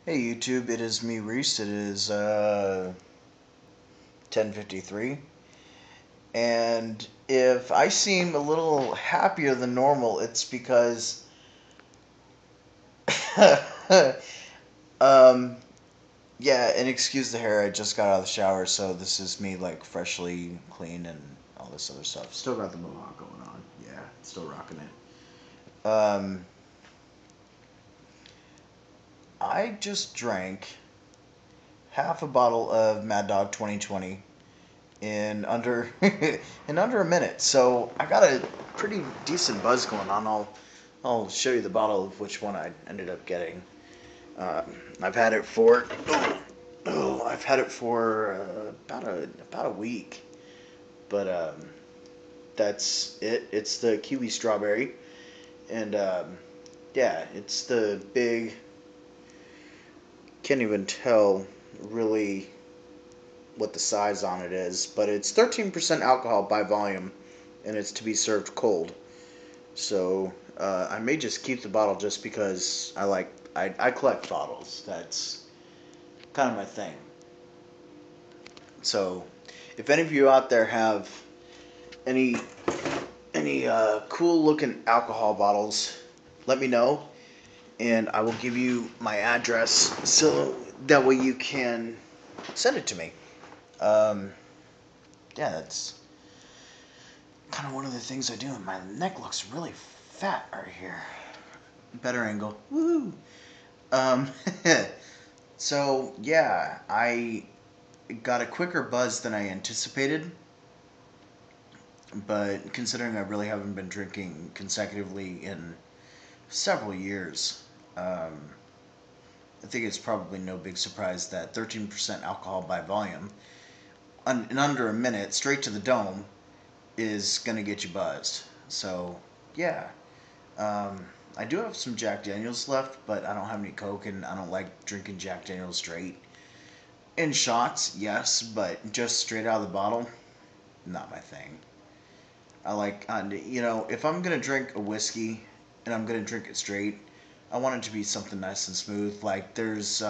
Hey YouTube, it is me Reese. It is 10:53, and if I seem a little happier than normal, it's because um yeah, and excuse the hair. I just got out of the shower, so this is me like freshly clean and all this other stuff. Still got the mohawk going on. Yeah, still rocking it. I just drank half a bottle of Mad Dog 2020 in under in under a minute. So I got a pretty decent buzz going on. I'll show you the bottle of which one I ended up getting. Uh, I've had it for I've had it for about a week, but that's it. It's the kiwi strawberry, and yeah, it's the big. Can't even tell really what the size on it is, but it's 13% alcohol by volume, and it's to be served cold. So I may just keep the bottle just because I collect bottles. That's kind of my thing. So if any of you out there have any cool looking alcohol bottles, let me know, and I will give you my address so that way you can send it to me. Um, yeah, that's kind of one of the things I do. And my neck looks really fat right here. Better angle. Woo! Um, so yeah, I got a quicker buzz than I anticipated, but considering I really haven't been drinking consecutively in several years, um, I think it's probably no big surprise that 13% alcohol by volume in under a minute, straight to the dome, is gonna get you buzzed. So yeah, um, I do have some Jack Daniels left, but I don't have any Coke, and I don't like drinking Jack Daniels straight. In shots, yes, but just straight out of the bottle, not my thing. I like, if I'm gonna drink a whiskey and I'm gonna drink it straight, I want it to be something nice and smooth. Like there's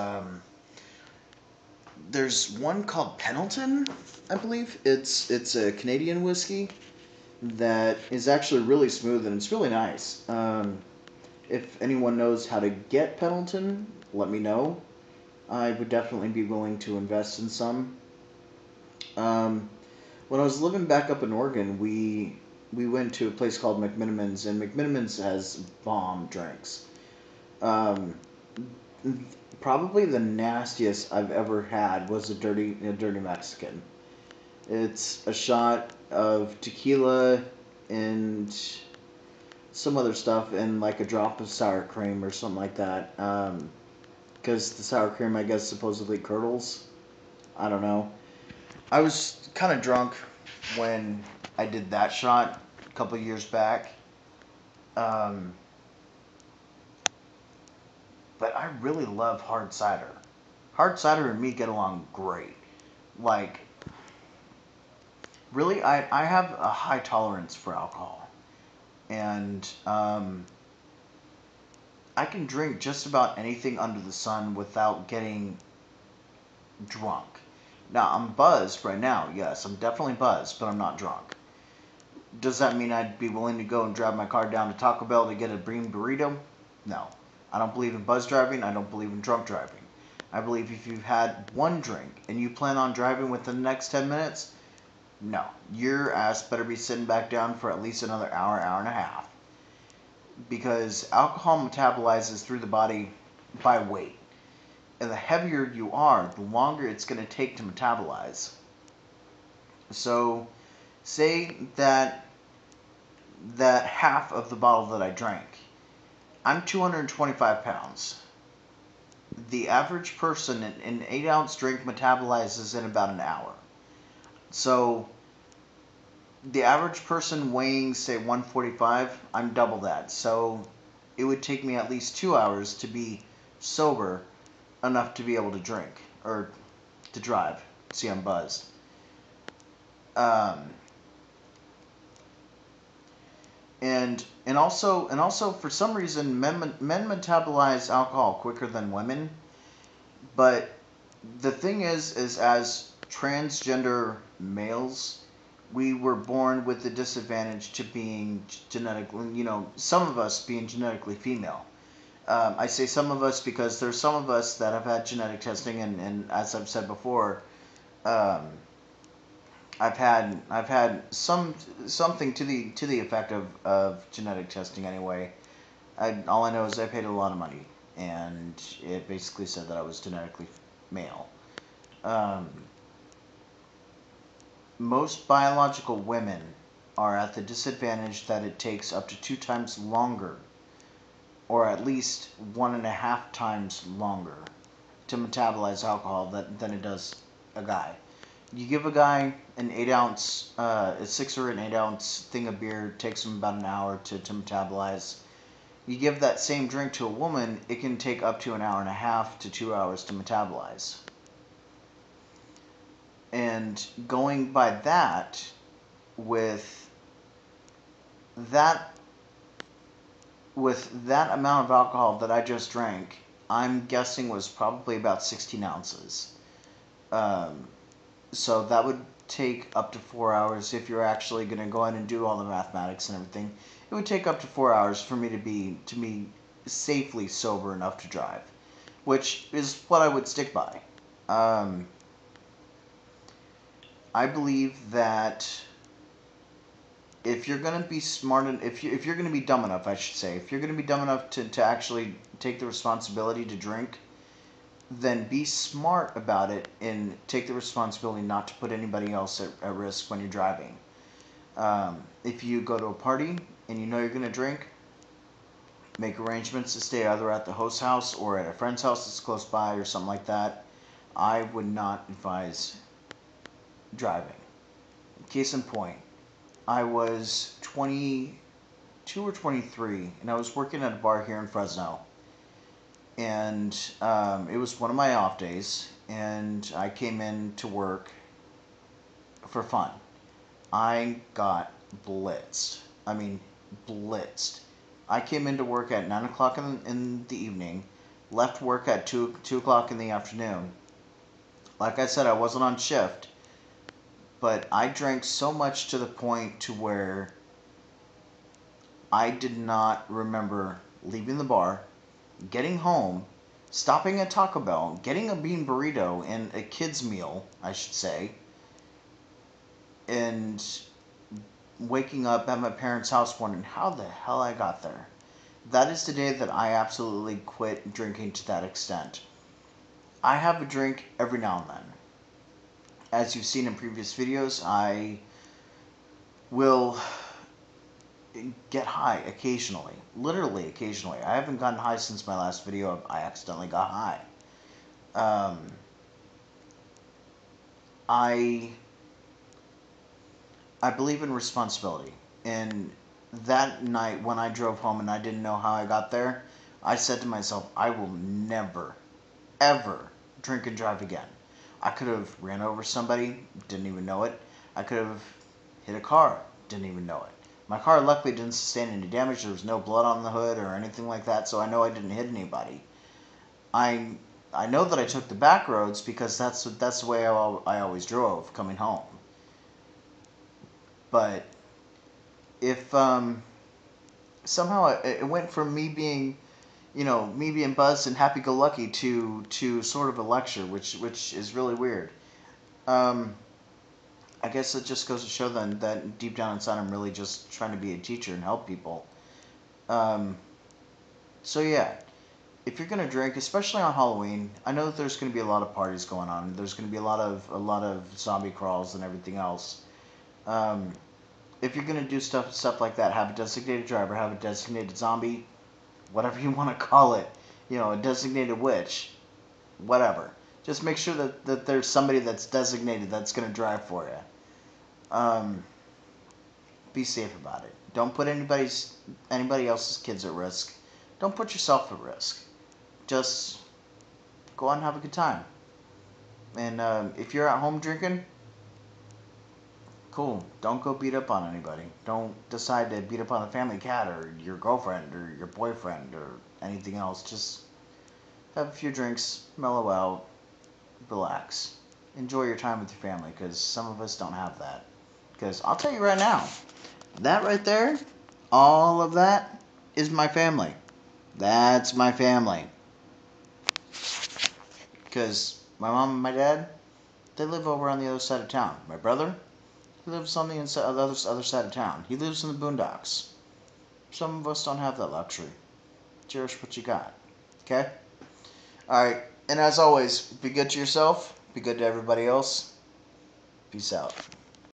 one called Pendleton, I believe. It's a Canadian whiskey that is actually really smooth and it's really nice. If anyone knows how to get Pendleton, let me know. I would definitely be willing to invest in some. Um, when I was living back up in Oregon, we went to a place called McMinimans, and McMinimans has bomb drinks. Um, Probably the nastiest I've ever had was a dirty Mexican. It's a shot of tequila and some other stuff and like a drop of sour cream or something like that. Because the sour cream, I guess, supposedly curdles. I don't know. I was kind of drunk when I did that shot a couple years back. Um, but I really love hard cider. Hard cider and me get along great. Like, really, I have a high tolerance for alcohol. And I can drink just about anything under the sun without getting drunk. Now, I'm buzzed right now, yes, I'm definitely buzzed, but I'm not drunk. Does that mean I'd be willing to go and drive my car down to Taco Bell to get a Bream burrito? No. I don't believe in buzz driving. I don't believe in drunk driving. I believe if you've had one drink and you plan on driving within the next 10 minutes, no. Your ass better be sitting back down for at least another hour, hour and a half. Because alcohol metabolizes through the body by weight. And the heavier you are, the longer it's going to take to metabolize. So, say that half of the bottle that I drank. I'm 225 pounds. The average person, an 8-ounce drink metabolizes in about an hour. So the average person weighing, say, 145, I'm double that. So it would take me at least 2 hours to be sober enough to be able to drink or to drive. See, I'm buzzed. Um, and also for some reason men metabolize alcohol quicker than women, But the thing is as transgender males, we were born with the disadvantage to being genetically, some of us being genetically female. I say some of us because there's some of us that have had genetic testing, and as I've said before, um, I've had something to the effect of genetic testing anyway. All I know is I paid a lot of money, and it basically said that I was genetically male. Um, Most biological women are at the disadvantage that it takes up to 2 times longer, or at least 1.5 times longer, to metabolize alcohol than it does a guy. You give a guy an 8 ounce, a 6 or an 8 ounce thing of beer, it takes him about an hour to metabolize. You give that same drink to a woman, it can take up to an hour and a half to 2 hours to metabolize. And going by that, with that with that amount of alcohol that I just drank, I'm guessing was probably about 16 ounces. Um, so that would take up to 4 hours if you're actually going to go in and do all the mathematics and everything. It would take up to 4 hours for me to be safely sober enough to drive, which is what I would stick by. Um, I believe that if you're gonna be smart, if you're gonna be dumb enough, I should say, if you're gonna be dumb enough to actually take the responsibility to drink, then be smart about it and take the responsibility not to put anybody else at risk when you're driving. If you go to a party and you know you're gonna drink, make arrangements to stay either at the host house or at a friend's house that's close by or something like that. I would not advise driving. Case in point, I was 22 or 23, and I was working at a bar here in Fresno. And it was one of my off days, and I came in to work for fun. I got blitzed. I mean, blitzed. I came into work at 9 o'clock in the evening, left work at 2 o'clock in the afternoon. Like I said, I wasn't on shift, but I drank so much to the point to where I did not remember leaving the bar, getting home, stopping at Taco Bell, getting a bean burrito and a kid's meal, I should say, and waking up at my parents' house wondering how the hell I got there. That is the day that I absolutely quit drinking to that extent. I have a drink every now and then. As you've seen in previous videos, I will get high occasionally. Literally occasionally. I haven't gotten high since my last video. I accidentally got high. Um, I believe in responsibility. And that night when I drove home and I didn't know how I got there, I said to myself, I will never, ever drink and drive again. I could have ran over somebody, didn't even know it. I could have hit a car, didn't even know it. My car luckily didn't sustain any damage. There was no blood on the hood or anything like that, so I know I didn't hit anybody. I I know that I took the back roads because that's the way I always drove coming home. But if somehow it went from me being buzzed and happy-go-lucky to sort of a lecture, which is really weird. Um, I guess it just goes to show then that deep down inside I'm really just trying to be a teacher and help people. Um, so yeah, if you're gonna drink, especially on Halloween, I know that there's gonna be a lot of parties going on. There's gonna be a lot of zombie crawls and everything else. Um, if you're gonna do stuff like that, have a designated driver, have a designated zombie, whatever you want to call it, a designated witch, whatever. Just make sure that there's somebody that's designated that's gonna drive for you. Be safe about it. Don't put anybody else's kids at risk. Don't put yourself at risk. Just go out and have a good time. And if you're at home drinking, cool. Don't go beat up on anybody. Don't decide to beat up on a family cat or your girlfriend or your boyfriend or anything else. Just have a few drinks, mellow out, relax. Enjoy your time with your family, because some of us don't have that. Because I'll tell you right now, that right there, all of that is my family. That's my family. Because my mom and my dad, they live over on the other side of town. My brother, he lives on the other side of town. He lives in the boondocks. Some of us don't have that luxury. Cherish what you got. Okay? Alright. And as always, be good to yourself. Be good to everybody else. Peace out.